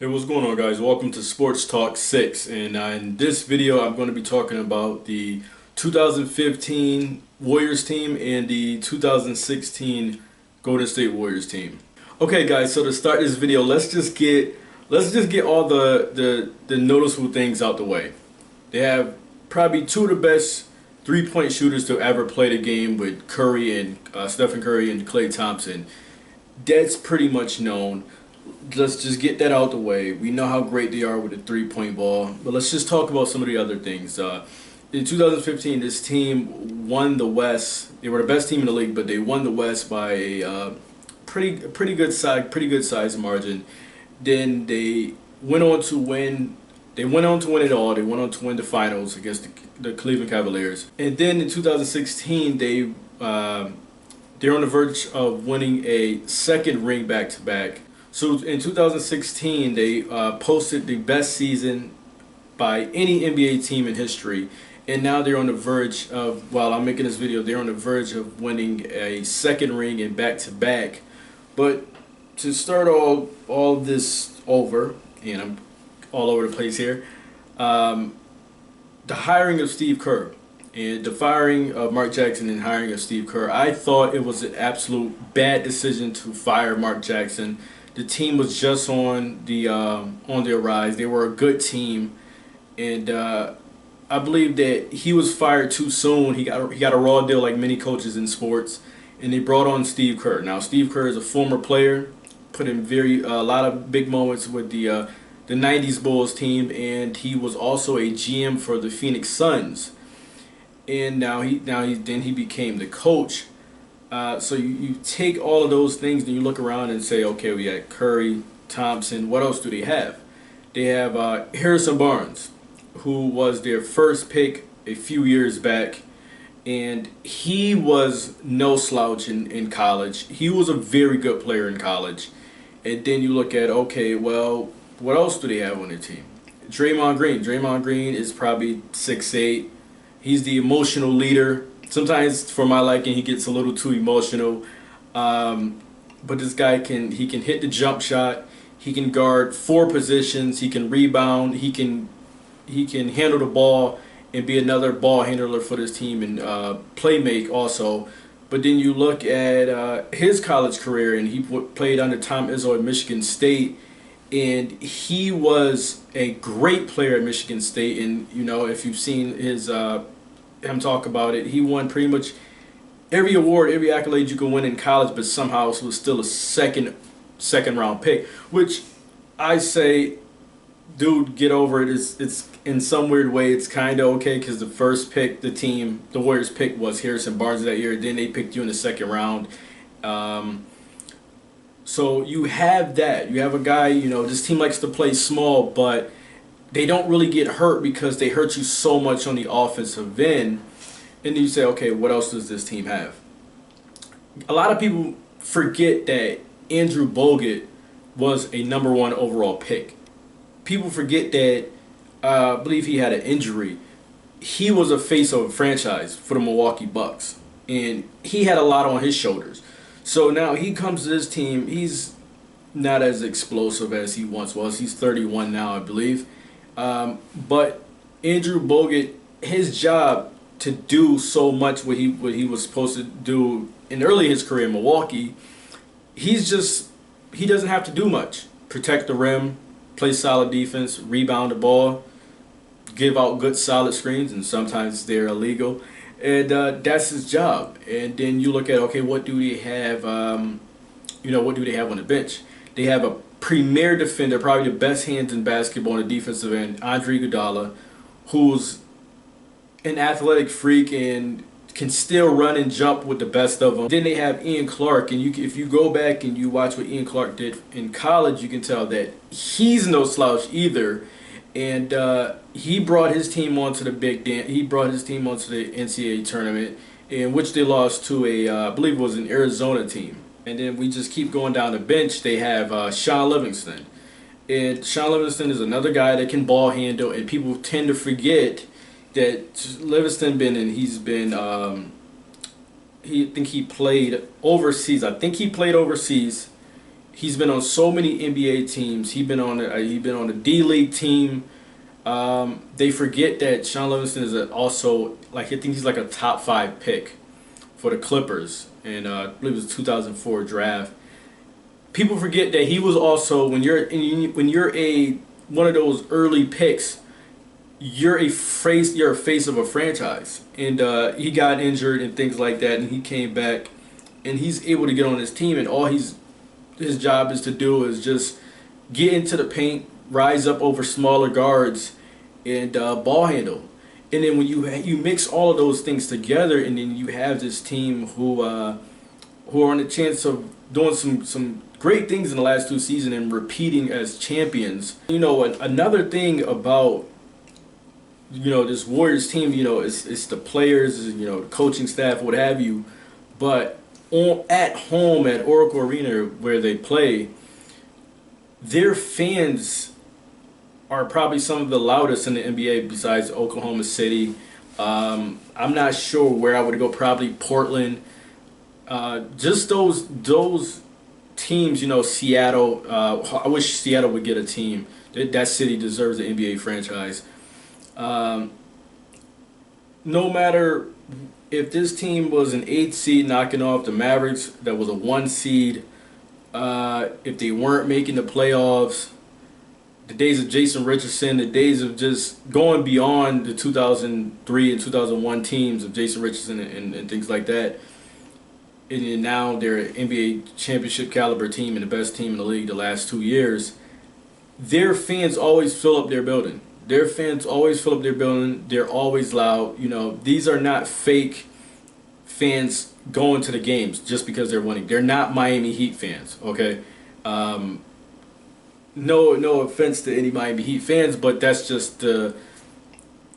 Hey, what's going on, guys? Welcome to Sports Talk 6, and in this video I'm going to be talking about the 2015 Warriors team and the 2016 Golden State Warriors team. Okay, guys, so to start this video, let's just get all the noticeable things out the way. They have probably two of the best three-point shooters to ever play the game with Curry and Stephen Curry and Klay Thompson. That's pretty much known. Let's just get that out the way. We know how great they are with the three-point ball, but let's just talk about some of the other things. In 2015, this team won the West. They were the best team in the league, but they won the West by a pretty good size margin. Then they went on to win. They went on to win it all. They went on to win the finals against the Cleveland Cavaliers. And then in 2016, they're on the verge of winning a second ring back-to-back. So in 2016, they posted the best season by any NBA team in history. And now they're on the verge of, while I'm making this video, they're on the verge of winning a second ring and back-to-back. But to start all this over, and I'm all over the place here, the hiring of Steve Kerr and the firing of Mark Jackson and hiring of Steve Kerr, I thought it was an absolute bad decision to fire Mark Jackson. The team was just on their rise. They were a good team, and I believe that he was fired too soon. He got a raw deal like many coaches in sports, and they brought on Steve Kerr. Now Steve Kerr is a former player, put in a lot of big moments with the '90s Bulls team, and he was also a GM for the Phoenix Suns. And then he became the coach. So you take all of those things and you look around and say, okay, we got Curry, Thompson. What else do they have? They have Harrison Barnes, who was their first pick a few years back, and he was no slouch in college. He was a very good player in college. And then you look at, okay, well, what else do they have on their team? Draymond Green. Draymond Green is probably 6'8". He's the emotional leader. Sometimes, for my liking, he gets a little too emotional. But this guy can hit the jump shot. He can guard four positions. He can rebound. He can handle the ball and be another ball handler for this team and play make also. But then you look at his college career, and he played under Tom Izzo at Michigan State, and he was a great player at Michigan State. And you know, if you've seen him talk about it, he won pretty much every award, every accolade you can win in college, but somehow it was still a second round pick, which I say, dude, get over it. It's in some weird way it's kind of okay, because the first pick the Warriors pick was Harrison Barnes that year. Then they picked you in the second round. So you have that. You have a guy, you know, this team likes to play small, but they don't really get hurt because they hurt you so much on the offensive end. And then you say, okay, what else does this team have? A lot of people forget that Andrew Bogut was a #1 overall pick. People forget that I believe he had an injury. He was a face of a franchise for the Milwaukee Bucks, and he had a lot on his shoulders. So now he comes to this team. He's not as explosive as he once was. He's 31 now, I believe. But Andrew Bogut, his job to do so much what he was supposed to do in early his career in Milwaukee, he doesn't have to do much. Protect the rim, play solid defense, rebound the ball, give out good solid screens, and sometimes they're illegal. And that's his job. And then you look at, okay, what do they have? What do they have on the bench? They have a premier defender, probably the best hands in basketball on the defensive end, Andre Iguodala, who's an athletic freak and can still run and jump with the best of them. Then they have Ian Clark, and if you go back and you watch what Ian Clark did in college, you can tell that he's no slouch either. And he brought his team onto the big dance. He brought his team onto the NCAA tournament, in which they lost to I believe it was an Arizona team. And then we just keep going down the bench. They have Shaun Livingston. And Shaun Livingston is another guy that can ball handle, and people tend to forget that Livingston I think he played overseas. He's been on so many NBA teams. He been on a D League team. They forget that Sean Livingston is also, like, I think he's like a top 5 pick for the Clippers, and I believe it was 2004 draft. People forget that he was also, when you're a one of those early picks, you're a face of a franchise, and he got injured and things like that, and he came back, and he's able to get on his team, and all his job is to do is just get into the paint, rise up over smaller guards, and ball handle. And then when you mix all of those things together, and then you have this team who are on the chance of doing some great things in the last 2 seasons and repeating as champions. You know, another thing about, you know, this Warriors team, you know, it's the players, you know, the coaching staff, what have you, but at home at Oracle Arena where they play, their fans are probably some of the loudest in the NBA besides Oklahoma City. I'm not sure where I would go. Probably Portland. Just those teams, you know, Seattle. I wish Seattle would get a team. That city deserves an NBA franchise. No matter if this team was an 8 seed knocking off the Mavericks, that was a 1 seed. If they weren't making the playoffs, the days of Jason Richardson, the days of just going beyond the 2003 and 2001 teams of Jason Richardson and things like that, and now they're an NBA championship caliber team and the best team in the league the last 2 years, their fans always fill up their building. Their fans always fill up their building. They're always loud. You know, these are not fake fans going to the games just because they're winning. They're not Miami Heat fans, okay? No offense to any Miami Heat fans, but that's just the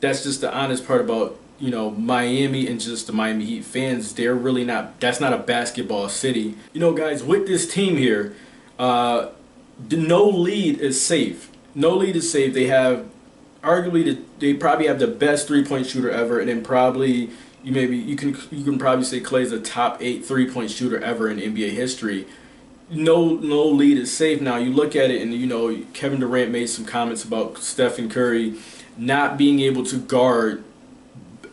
honest part about, you know, Miami and just the Miami Heat fans. They're really not. That's not a basketball city. You know, guys, with this team here, no lead is safe. No lead is safe. They have arguably they probably have the best 3-point shooter ever, and then probably you can probably say Klay's a top 8 3-point shooter ever in NBA history. No lead is safe. Now you look at it, and you know Kevin Durant made some comments about Stephen Curry not being able to guard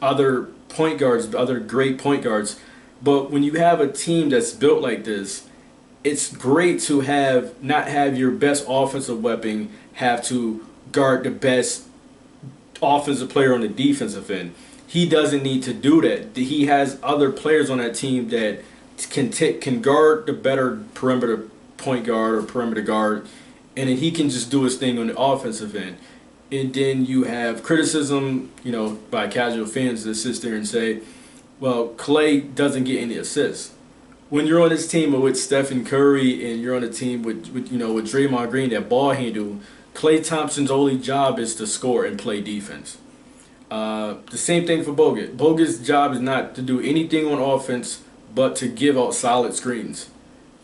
other point guards, other great point guards. But when you have a team that's built like this, it's great to not have your best offensive weapon have to guard the best offensive player on the defensive end. He doesn't need to do that. He has other players on that team that can guard the better perimeter point guard or perimeter guard, and then he can just do his thing on the offensive end. And then you have criticism, you know, by casual fans that sit there and say, well, Klay doesn't get any assists. When you're on this team with Stephen Curry and you're on a team with Draymond Green, that ball handle, Klay Thompson's only job is to score and play defense. The same thing for Bogut. Bogut's job is not to do anything on offense but to give out solid screens.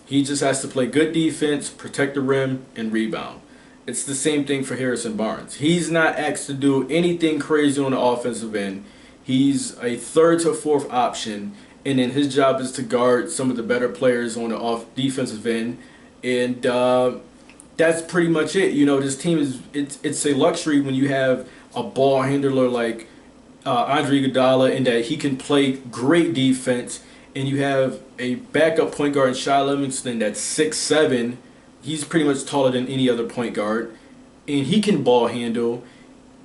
He just has to play good defense, protect the rim, and rebound. It's the same thing for Harrison Barnes. He's not asked to do anything crazy on the offensive end. He's a 3rd to 4th option, and then his job is to guard some of the better players on the defensive end, and that's pretty much it. You know, this team it's a luxury when you have a ball handler like Andre Iguodala, and that he can play great defense, and you have a backup point guard in Shai Livingston that's 6'7". He's pretty much taller than any other point guard, and he can ball handle.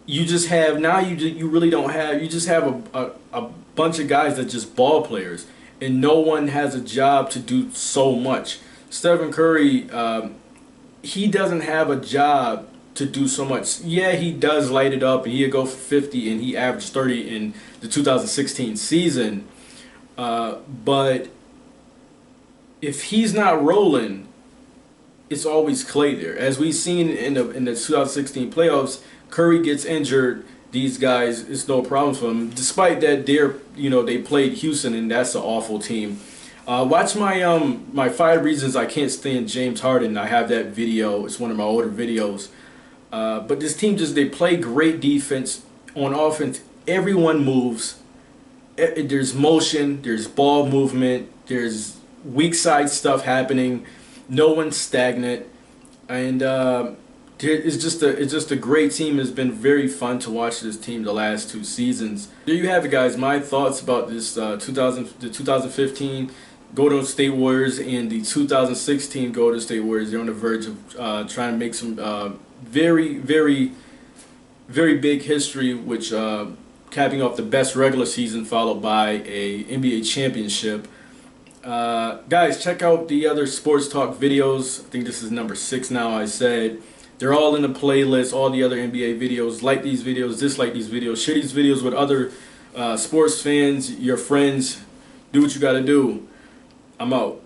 You just have you really don't have, you just have a bunch of guys that just ball players, and no one has a job to do so much. Stephen Curry, he doesn't have a job to do so much. Yeah, he does light it up, and he'll go for 50, and he averaged 30 in the 2016 season. But if he's not rolling, it's always Klay there. As we've seen in the 2016 playoffs, Curry gets injured. These guys, it's no problem for them. Despite that, they played Houston, and that's an awful team. Watch my 5 reasons I can't stand James Harden. I have that video. It's one of my older videos. But this team they play great defense. On offense, everyone moves. There's motion. There's ball movement. There's weak side stuff happening. No one's stagnant, and it's just a great team. It's been very fun to watch this team the last 2 seasons. There you have it, guys. My thoughts about this the 2015 Golden State Warriors and the 2016 Golden State Warriors. They're on the verge of trying to make some very, very, very big history, which capping off the best regular season followed by a NBA championship. Guys, check out the other sports talk videos. I think this is number 6 now. I said they're all in the playlist. All the other NBA videos. Like these videos, dislike these videos, share these videos with other sports fans, your friends. Do what you got to do. I'm out.